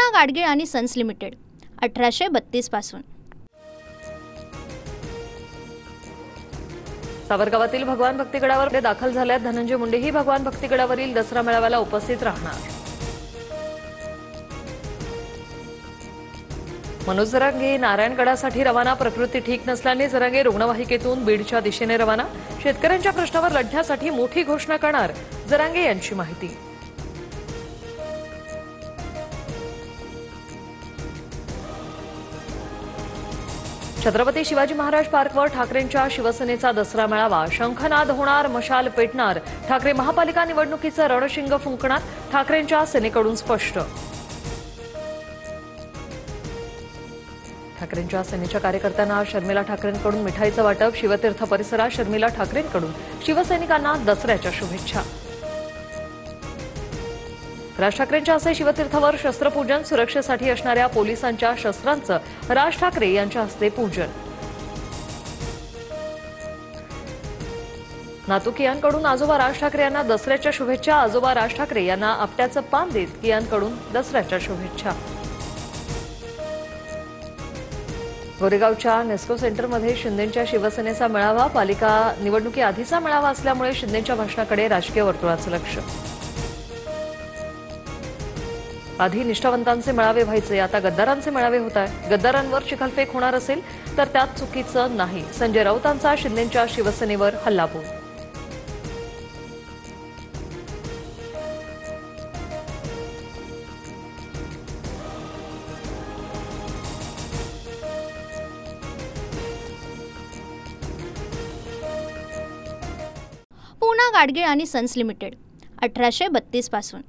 पूना गाडगीळ आणि sons limited 1832 पासून। सावरगावातील भगवान भक्तीगडावर दाखल झाल्यात धनंजय मुंडेही भगवान भक्तीगडावरील दसरा मेळाव्याला उपस्थित राहणार। मनोज जरांगे नारायणगडासाठी रवाना। प्रकृती ठीक नसल्याने जरांगे रुग्णवाहिकेतून बीडच्या दिशेने रवाना। शेतकऱ्यांच्या प्रश्नावर लढण्यासाठी मोठी घोषणा करणार, जरांगे यांची माहिती। छत्रपती शिवाजी महाराज पार्कवर ठाकरेंच्या शिवसेनेचा दसरा मेळावा। शंखनाद होणार, मशाल पेटणार। ठाकरे महापालिका निवडणुकीचं रणशिंग फुंकणार, ठाकरेंच्या सेनेकडून स्पष्ट। ठाकरेंच्या सेनेच्या कार्यकर्त्यांना शर्मिला ठाकरेंकडून मिठाईचं वाटप। शिवतीर्थ परिसरात शर्मिला ठाकरेंकडून शिवसैनिकांना दसऱ्याच्या शुभेच्छा। राज ठाकरेंच्या हस्ते शिवतीर्थावर शस्त्रपूजन। सुरक्षेसाठी असणाऱ्या पोलिसांच्या शस्त्रांचं राज ठाकरे यांच्या हस्ते पूजन। नातू कियांकडून आजोबा राज ठाकरे यांना दसऱ्याच्या शुभेच्छा। आजोबा राज ठाकरे यांना आपट्याचं पान देत कियांकडून दसऱ्याच्या शुभेच्छा। गोरेगावच्या नेस्को सेंटरमध्ये शिंदेंच्या शिवसेनेचा मेळावा। पालिका निवडणुकीआधीचा मेळावा असल्यामुळे शिंदेंच्या भाषणाकडे राजकीय वर्तुळाचं लक्ष। आधी निष्ठावंतांचे मेळावे व्हायचे, आता गद्दारांचे मेळावे होत आहेत। गद्दारांवर चिखलफेक होणार असेल तर त्यात चुकीचं नाही। संजय राऊतांचा शिंदेंच्या शिवसेनेवर हल्लाबोल। पूना गाडगीळ आणि सन्स लिमिटेड 1832 पासून।